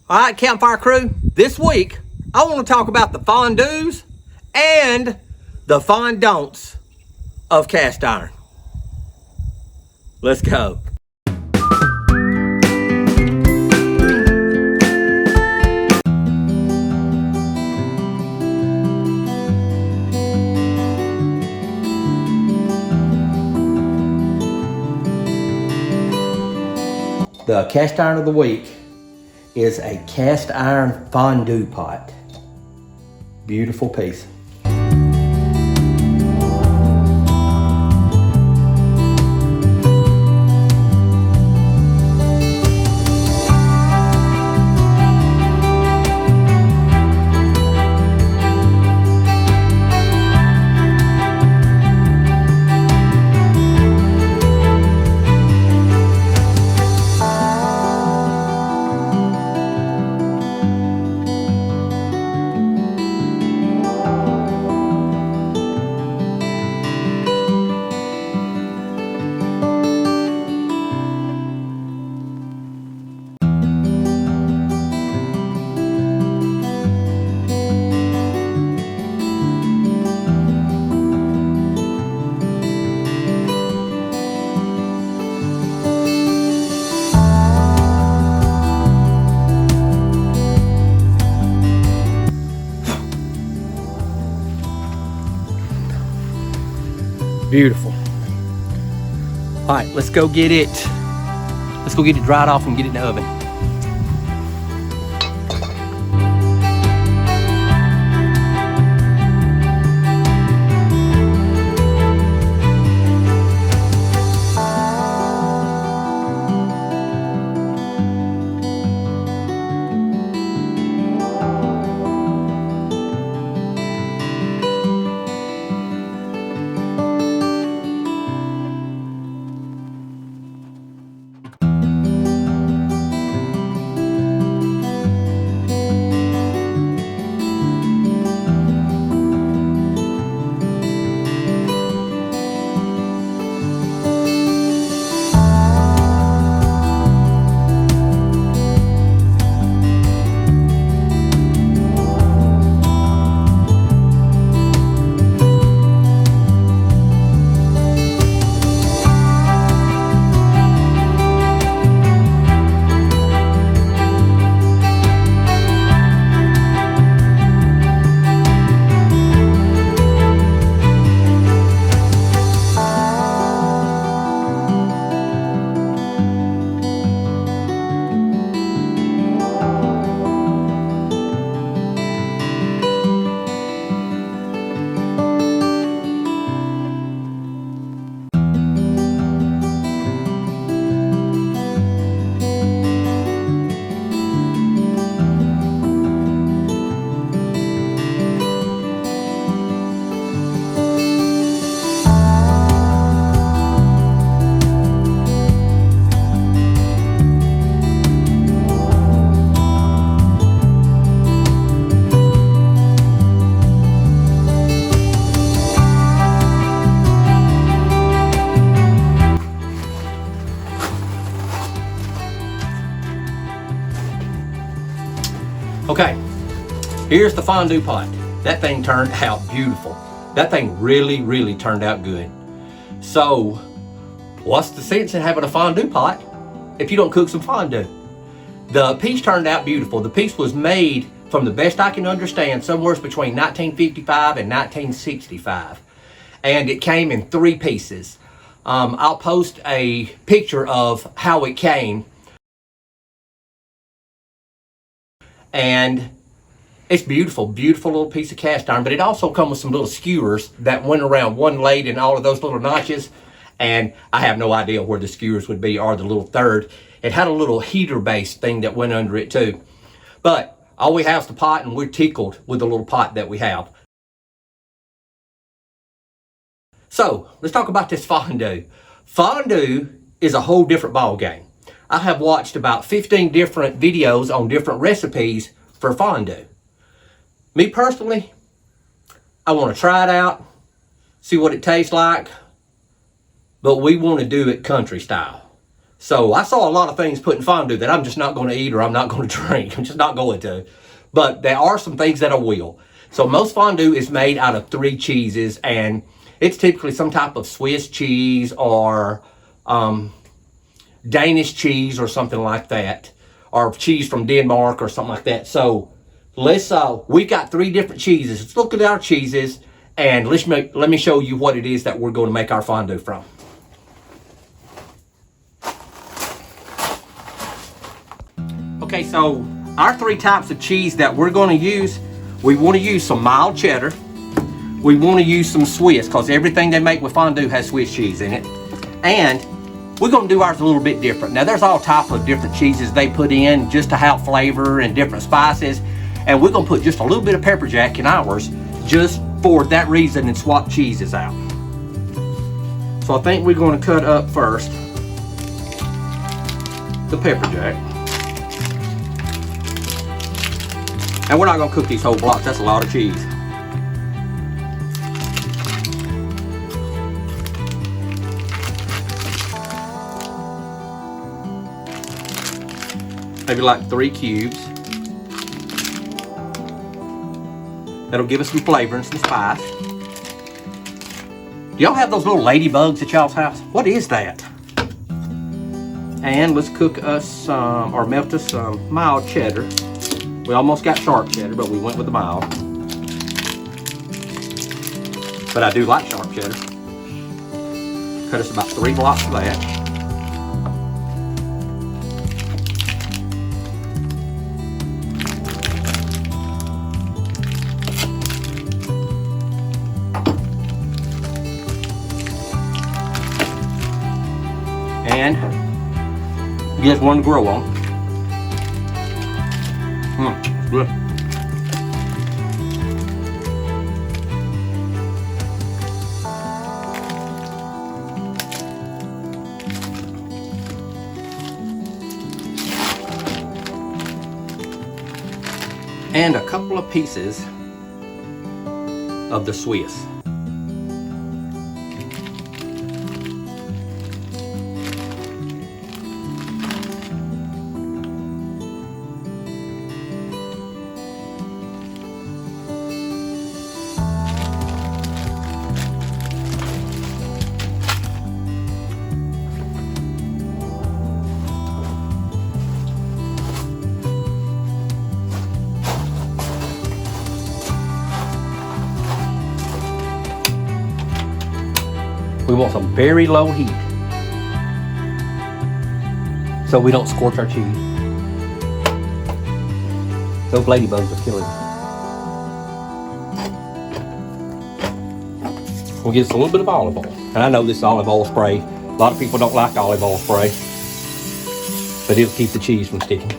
All right, Campfire Crew, this week I want to talk about the fondues and the FonDonts of cast iron. Let's go. The cast iron of the week is a cast iron fondue pot. Beautiful piece. Beautiful. All right, let's go get it. Let's go get it dried off and get it in the oven. Okay, here's the fondue pot. That thing turned out beautiful. That thing really turned out good. So, what's the sense in having a fondue pot if you don't cook some fondue? The piece turned out beautiful. The piece was made, from the best I can understand, somewhere between 1955 and 1965. And it came in 3 pieces. I'll post a picture of how it came. And it's beautiful little piece of cast iron, but it also comes with some little skewers that went around one blade and all of those little notches. And I have no idea where the skewers would be, or the little third. It had a little heater base thing that went under it too. But all we have is the pot, and we're tickled with the little pot that we have. So let's talk about this fondue. Fondue is a whole different ball game. I have watched about 15 different videos on different recipes for fondue. Me personally, I want to try it out, see what it tastes like, but we want to do it country style. So I saw a lot of things put in fondue that I'm just not going to eat or I'm not going to drink. I'm just not going to. But there are some things that I will. So most fondue is made out of 3 cheeses, and it's typically some type of Swiss cheese or Danish cheese or something like that, or cheese from Denmark or something like that. So let's we got 3 different cheeses. Let's look at our cheeses and let me show you what it is that we're going to make our fondue from. Okay, so our 3 types of cheese that we're going to use, we want to use some mild cheddar. We want to use some Swiss, because everything they make with fondue has Swiss cheese in it. And we're going to do ours a little bit different. Now, there's all types of different cheeses they put in just to have flavor and different spices. And we're going to put just a little bit of pepper jack in ours just for that reason and swap cheeses out. So I think we're going to cut up first the pepper jack. And we're not going to cook these whole blocks. That's a lot of cheese. Maybe like 3 cubes. That'll give us some flavor and some spice. Do y'all have those little ladybugs at y'all's house? What is that? And let's cook us some, or melt us some mild cheddar. We almost got sharp cheddar, but we went with the mild. But I do like sharp cheddar. Cut us about 3 blocks of that. And get one to grow on. It's good. And a couple of pieces of the Swiss. We want some very low heat so we don't scorch our cheese. Those ladybugs are killing us. We'll get us a little bit of olive oil. And I know this is olive oil spray. A lot of people don't like olive oil spray, but it'll keep the cheese from sticking.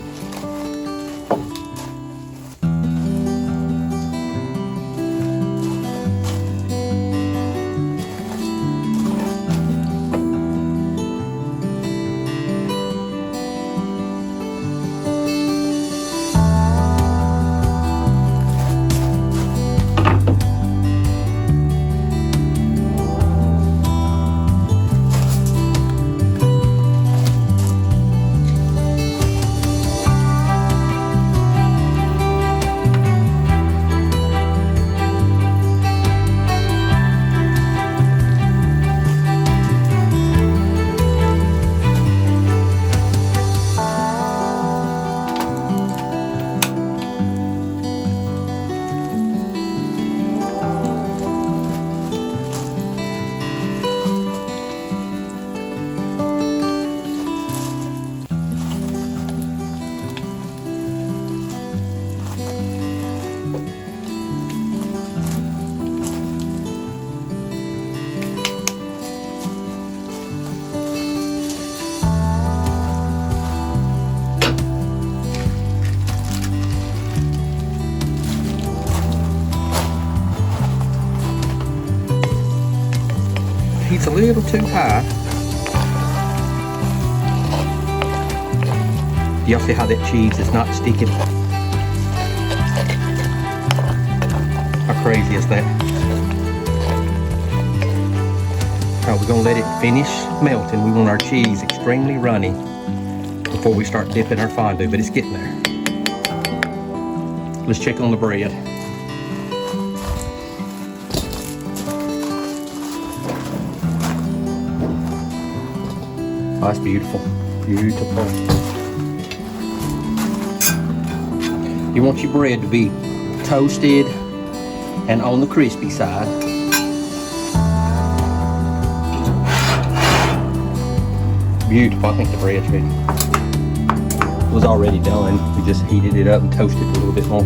Heat's a little too high. Y'all see how that cheese is not sticking? How crazy is that? Now we're gonna let it finish melting. We want our cheese extremely runny before we start dipping our fondue, but it's getting there. Let's check on the bread. Oh, that's beautiful, beautiful. You want your bread to be toasted and on the crispy side. Beautiful. I think the bread's ready. It was already done. We just heated it up and toasted it a little bit more.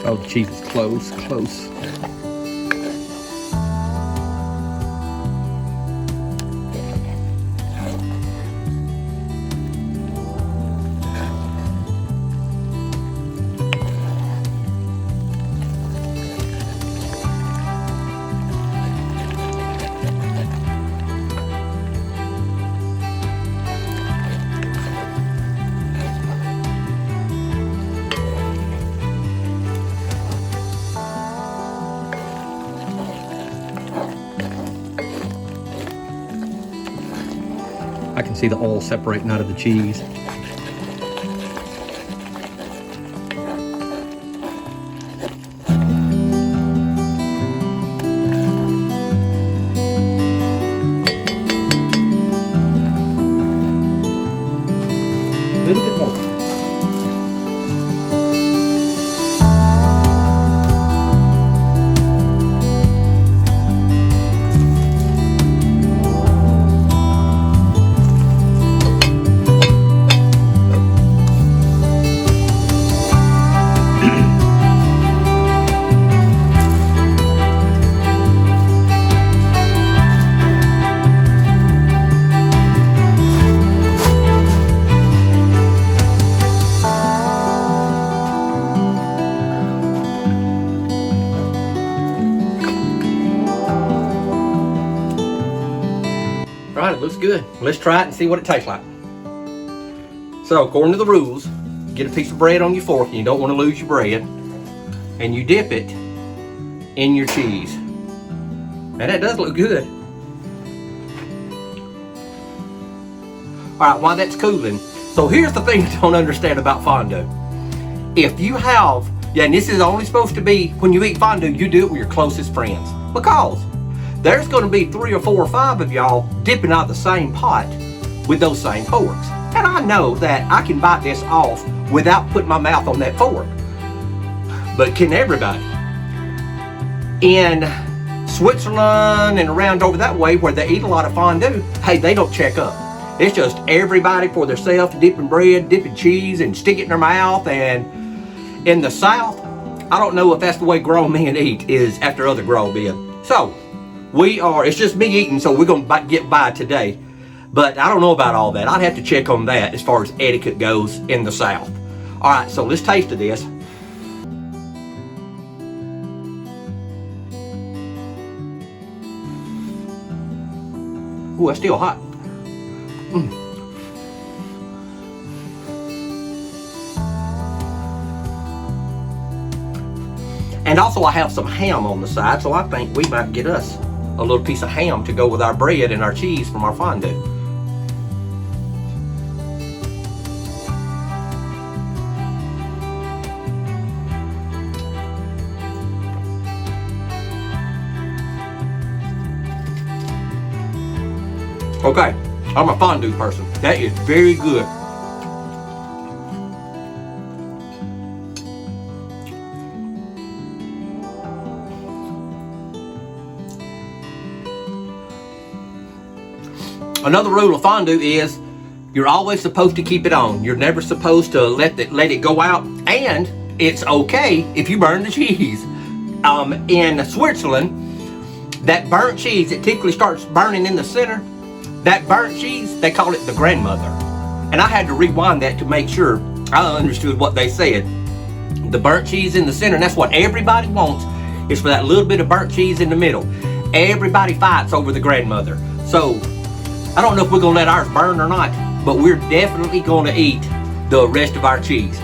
Oh, the cheese is close, close. I can see the oil separating out of the cheese. A little bit more. All right, it looks good. Let's try it and see what it tastes like. So, according to the rules, get a piece of bread on your fork, and you don't want to lose your bread, and you dip it in your cheese. And that does look good. All right, while that's cooling, so here's the thing I don't understand about fondue. If you have, and this is only supposed to be, when you eat fondue, you do it with your closest friends. Because there's going to be 3 or 4 or 5 of y'all dipping out of the same pot with those same forks. And I know that I can bite this off without putting my mouth on that fork. But can everybody? In Switzerland and around over that way where they eat a lot of fondue, hey, they don't check up. It's just everybody for themselves, dipping bread, dipping cheese, and stick it in their mouth. And in the South, I don't know if that's the way grown men eat, is after other grown men. So, it's just me eating, so we're going to get by today. But I don't know about all that. I'd have to check on that as far as etiquette goes in the South. All right, so let's taste of this. Ooh, it's still hot. And also I have some ham on the side, so I think we might get us a little piece of ham to go with our bread and our cheese from our fondue. Okay, I'm a fondue person. That is very good. Another rule of fondue is You're always supposed to keep it on. You're never supposed to let it go out. And it's okay if you burn the cheese. In Switzerland, that burnt cheese, it typically starts burning in the center. That burnt cheese, they call it the grandmother. And I had to rewind that to make sure I understood what they said. The burnt cheese in the center, and that's what everybody wants, is for that little bit of burnt cheese in the middle. Everybody fights over the grandmother. So, I don't know if we're gonna let ours burn or not, but we're definitely gonna eat the rest of our cheese.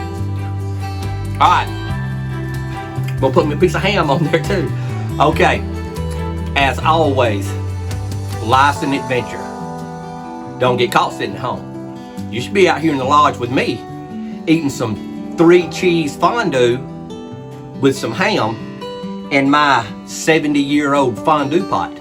Alright, gonna put me a piece of ham on there too. Okay, as always, life's an adventure. Don't get caught sitting home. You should be out here in the lodge with me, eating some 3-cheese fondue with some ham in my 70-year-old fondue pot.